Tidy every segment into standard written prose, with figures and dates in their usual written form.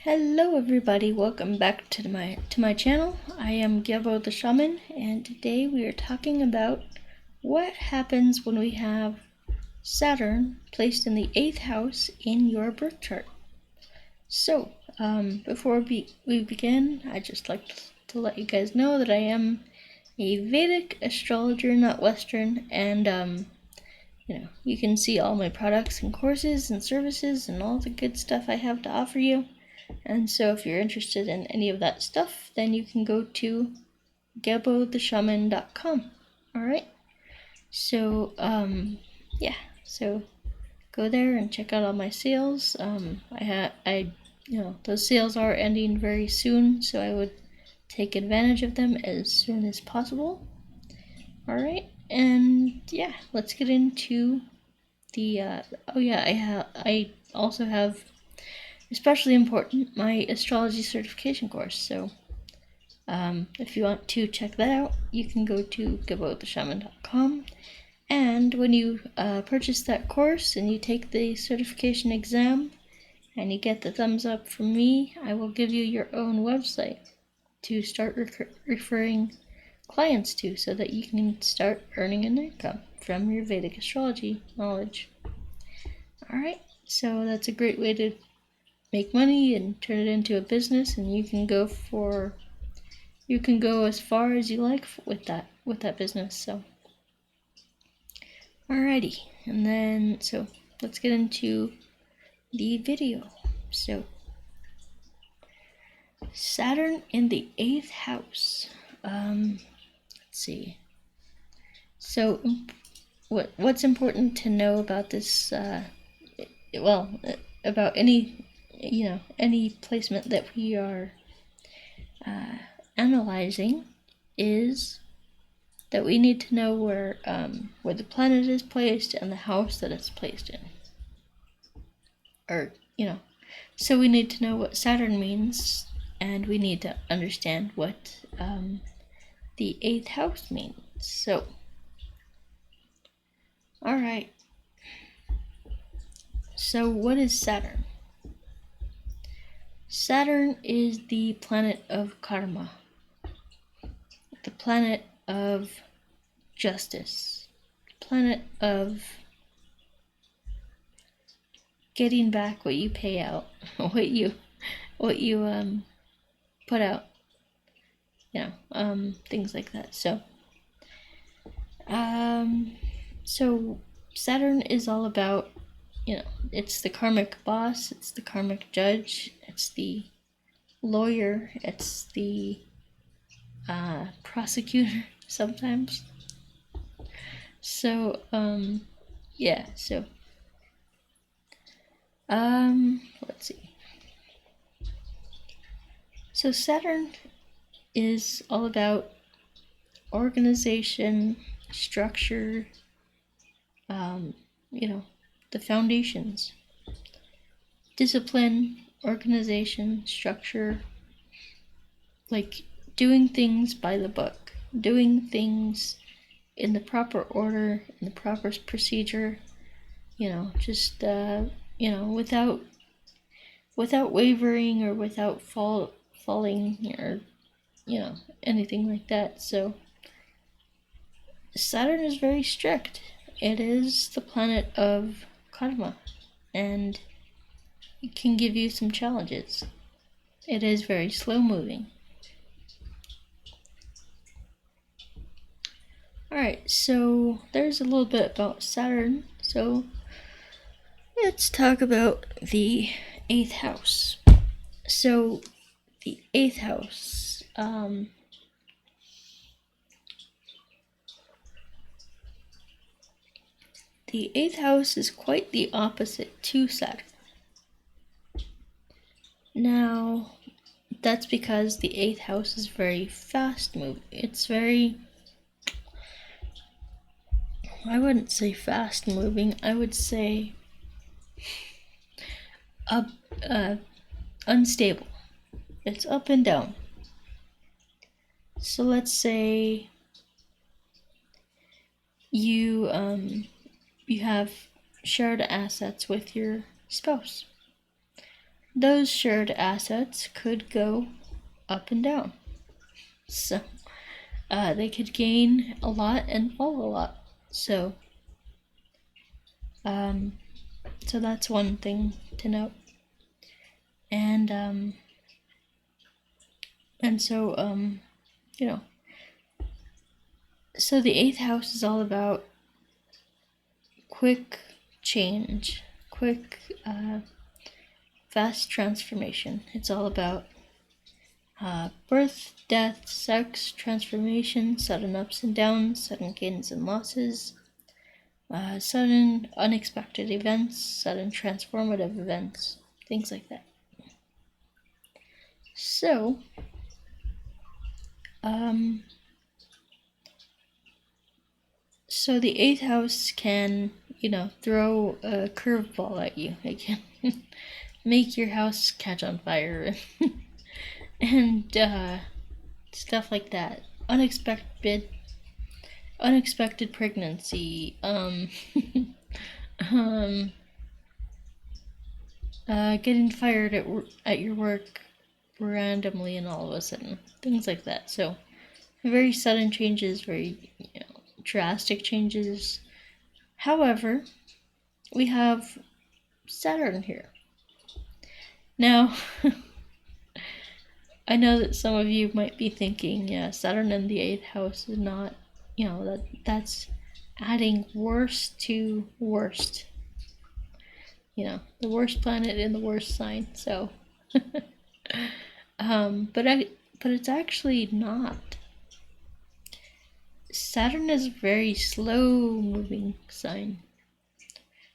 Hello everybody, welcome back to my channel. I am Gebo the Shaman, and today we are talking about what happens when we have Saturn placed in the 8th house in your birth chart. So, before we begin, I'd just like to let you guys know that I am a Vedic astrologer, not Western, and you can see all my products and courses and services and all the good stuff I have to offer you. And so if you're interested in any of that stuff, then you can go to gebotheshaman.com. Alright? So, so go there and check out all my sales. Those sales are ending very soon, so I would take advantage of them as soon as possible. Alright, and yeah, let's get into the, I also have, especially important, my astrology certification course. So if you want to check that out, you can go to gebotheshaman.com, and when you purchase that course and you take the certification exam and you get the thumbs up from me, I will give you your own website to start referring clients to, so that you can start earning an income from your Vedic astrology knowledge. Alright, so that's a great way to make money and turn it into a business, and you can go as far as you like with that business. So alrighty, and then so let's get into the video. So Saturn in the 8th house. Let's see. So what's important to know about this, about any placement that we are analyzing, is that we need to know where the planet is placed and the house that it's placed in. So we need to know what Saturn means, and we need to understand what the 8th house means. So, alright. So what is Saturn? Saturn is the planet of karma, the planet of justice, the planet of getting back what you pay out, what you put out, things like that. So Saturn is all about, it's the karmic boss, it's the karmic judge, it's the lawyer, it's the prosecutor sometimes. So, let's see. So Saturn is all about organization, structure, the foundations, discipline, organization, structure, like doing things by the book, doing things in the proper order, in the proper procedure, without wavering or without falling or anything like that. So Saturn is very strict. It is the planet of karma, and it can give you some challenges. It is very slow moving. Alright, so there's a little bit about Saturn. So let's talk about the 8th house. So the 8th house, the 8th house is quite the opposite to Saturn. Now, that's because the 8th house is very fast moving. It's very, I wouldn't say fast moving, I would say unstable. It's up and down. So let's say you have shared assets with your spouse. those shared assets could go up and down. So they could gain a lot and fall a lot. So so that's one thing to note. And so you know, so the 8th house is all about quick change, quick fast transformation. It's all about birth, death, sex, transformation, sudden ups and downs, sudden gains and losses, sudden unexpected events, sudden transformative events, things like that. So, so the 8th house can, throw a curveball at you. It can make your house catch on fire and stuff like that. Unexpected pregnancy, getting fired at your work randomly and all of a sudden, things like that. So very sudden changes, very drastic changes. However, we have Saturn here. Now, I know that some of you might be thinking, yeah, Saturn in the 8th house is not, that's adding worst to worst. The worst planet in the worst sign. So, but it's actually not. Saturn is a very slow moving sign.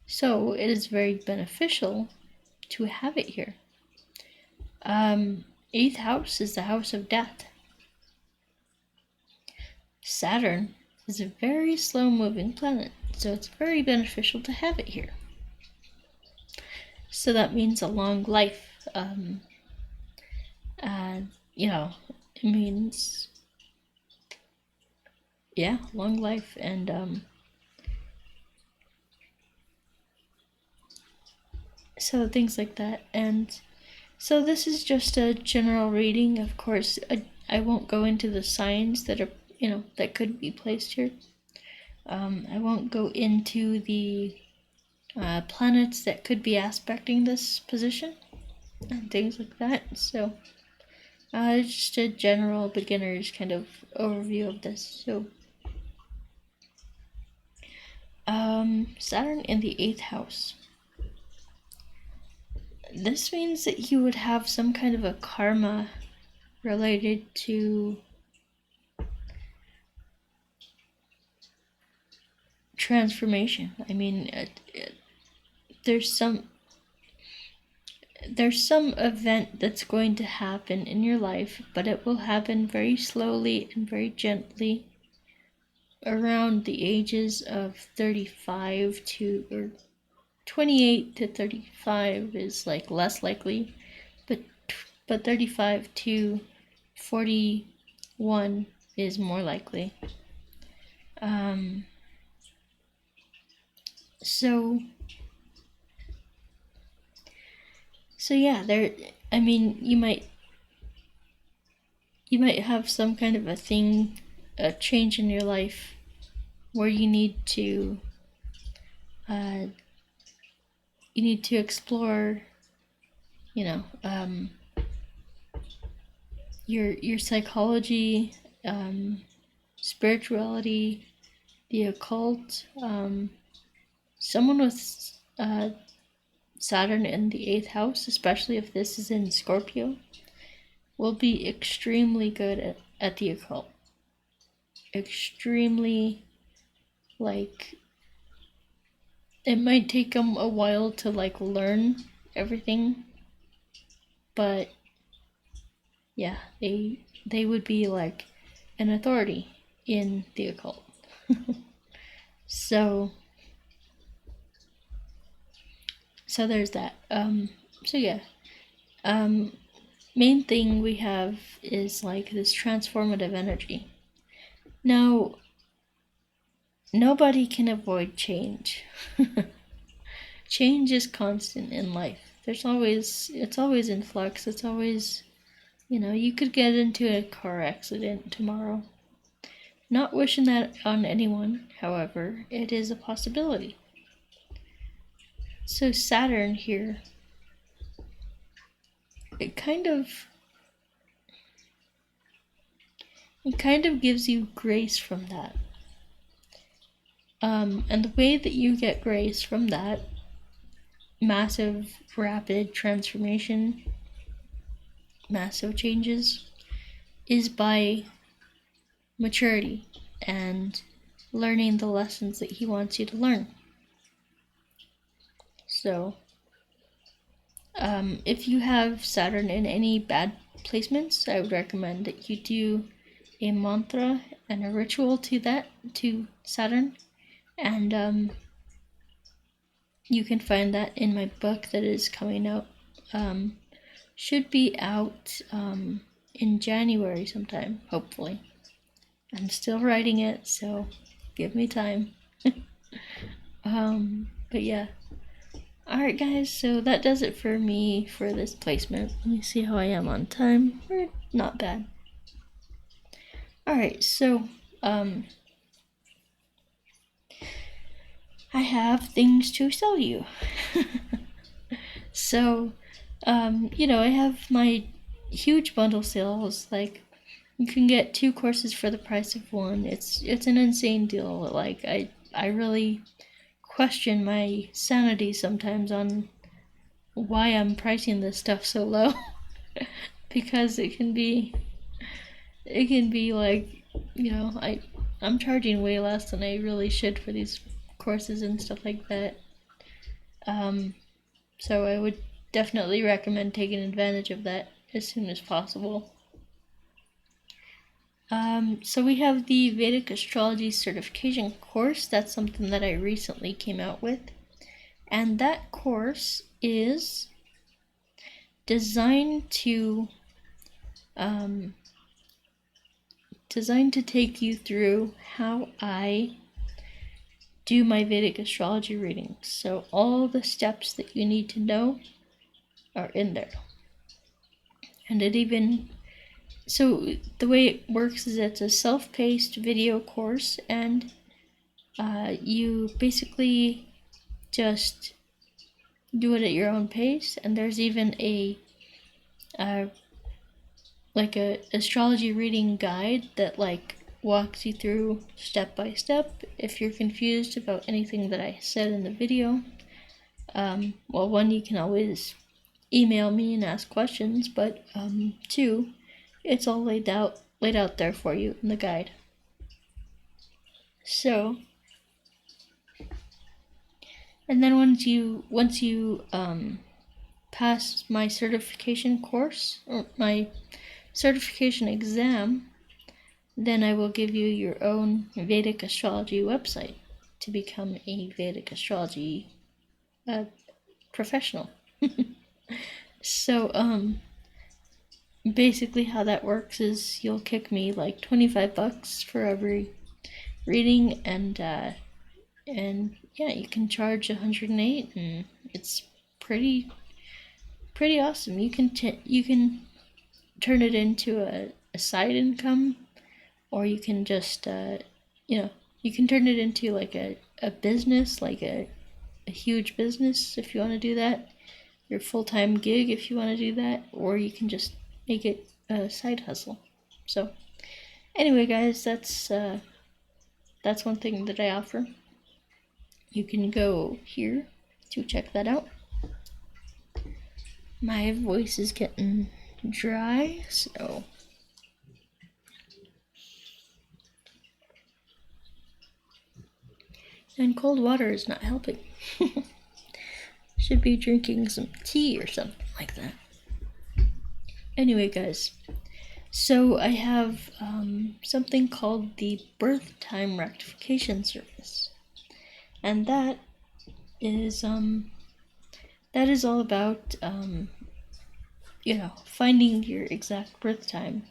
So it is very beneficial to have it here. 8th house is the house of death. Saturn is a very slow moving planet, so it's very beneficial to have it here. So that means a long life. It means, long life, and so things like that. And so this is just a general reading. Of course, I won't go into the signs that are, that could be placed here. I won't go into the planets that could be aspecting this position and things like that. So just a general beginner's kind of overview of this. So Saturn in the 8th house. This means that you would have some kind of a karma related to transformation. I mean, there's some event that's going to happen in your life, but it will happen very slowly and very gently around the ages of 35 to, or 28 to 35 is like less likely, but 35 to 41 is more likely. So yeah, you might have some kind of a change in your life where you need to explore, your psychology, spirituality, the occult. Someone with Saturn in the 8th house, especially if this is in Scorpio, will be extremely good at the occult. Extremely, it might take them a while to learn everything, but yeah, they would be like an authority in the occult. So there's that. Main thing we have is this transformative energy. Now, nobody can avoid change. Change is constant in life. it's always in flux. It's always, you could get into a car accident tomorrow. Not wishing that on anyone, however, it is a possibility. So Saturn here, it kind of gives you grace from that. And the way that you get grace from that massive, rapid transformation, massive changes, is by maturity and learning the lessons that he wants you to learn. So, if you have Saturn in any bad placements, I would recommend that you do a mantra and a ritual to Saturn, and you can find that in my book that is coming out. Should be out in January sometime, hopefully. I'm still writing it, so give me time. But yeah. Alright guys, so that does it for me for this placement. Let me see how I am on time. Not bad. Alright, so I have things to sell you. So, I have my huge bundle sales. Like, you can get 2 courses for the price of 1. It's an insane deal. Like, I really question my sanity sometimes on why I'm pricing this stuff so low. Because it can be like, I'm charging way less than I really should for these courses and stuff like that. So I would definitely recommend taking advantage of that as soon as possible. So we have the Vedic Astrology Certification course. That's something that I recently came out with. And that course is designed to take you through how I do my Vedic astrology readings. So all the steps that you need to know are in there. And so the way it works is it's a self-paced video course, and you basically just do it at your own pace. And there's even a astrology reading guide that walks you through step by step. If you're confused about anything that I said in the video, one, you can always email me and ask questions, but 2, it's all laid out there for you in the guide. So, and then once you pass my certification course, or my certification exam, then I will give you your own Vedic astrology website to become a Vedic astrology professional. So, basically how that works is you'll kick me like $25 for every reading, and yeah, you can charge $108, and it's pretty awesome. You can turn it into a side income, or you can just you can turn it into like a business, like a huge business if you want to do that, your full-time gig if you want to do that, or you can just make it a side hustle. So anyway guys, that's one thing that I offer. You can go here to check that out. My voice is getting dry, so and cold water is not helping. Should be drinking some tea or something like that. Anyway guys, so I have something called the birth time rectification service, and that is all about finding your exact birth time.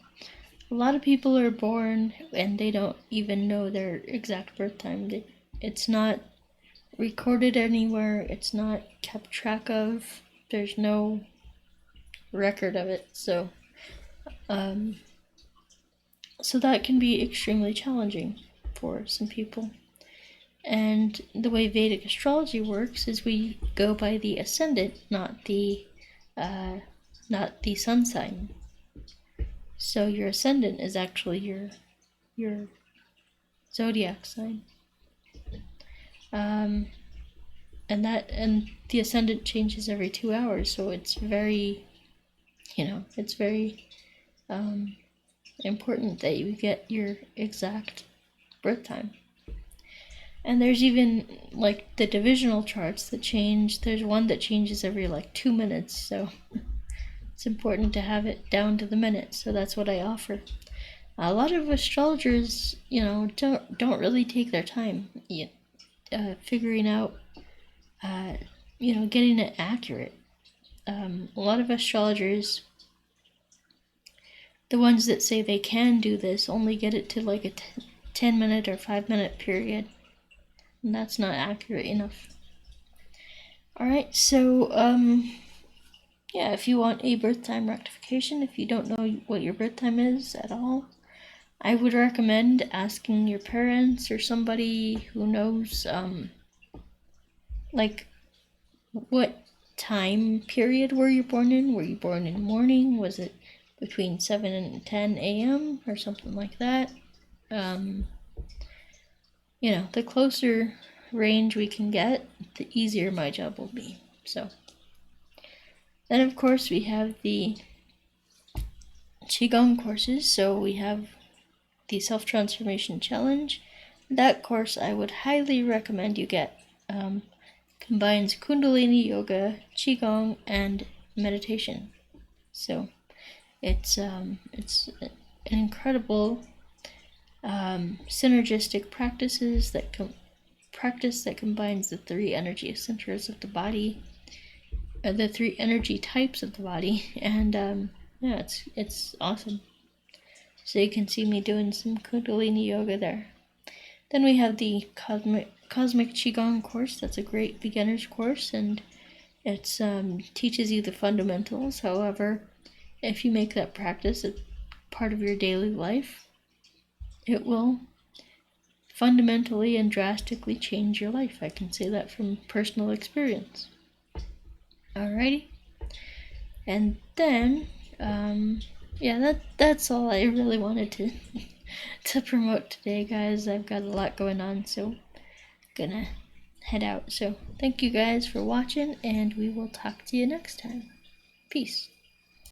A lot of people are born and they don't even know their exact birth time. It's not recorded anywhere. It's not kept track of. there's no record of it. So so that can be extremely challenging for some people. And the way Vedic astrology works is we go by the ascendant, not the sun sign. So your ascendant is actually your zodiac sign. And the ascendant changes every 2 hours, so it's very, it's very important that you get your exact birth time. And there's even like the divisional charts that change. There's one that changes every like 2 minutes, so it's important to have it down to the minute. So that's what I offer. A lot of astrologers, don't really take their time figuring out, getting it accurate. A lot of astrologers, the ones that say they can do this, only get it to like a 10-minute or 5-minute period. And that's not accurate enough. Alright, so, if you want a birth time rectification, if you don't know what your birth time is at all, I would recommend asking your parents or somebody who knows, like, what time period were you born in? Were you born in the morning? Was it between 7 and 10 a.m. or something like that? The closer range we can get, the easier my job will be. So, then of course we have the Qigong courses. So we have the Self-Transformation Challenge. That course I would highly recommend you get. Combines Kundalini Yoga, Qigong, and meditation. So it's an incredible synergistic practices that combines the 3 energy centers of the body, the 3 energy types of the body, and it's awesome. So you can see me doing some Kundalini yoga there. Then we have the Cosmic Qigong course. That's a great beginner's course, and it teaches you the fundamentals. However, if you make that practice a part of your daily life, it will fundamentally and drastically change your life. I can say that from personal experience. Alrighty. And then, that's all I really wanted to promote today, guys. I've got a lot going on, so I'm gonna head out. So thank you guys for watching, and we will talk to you next time. Peace.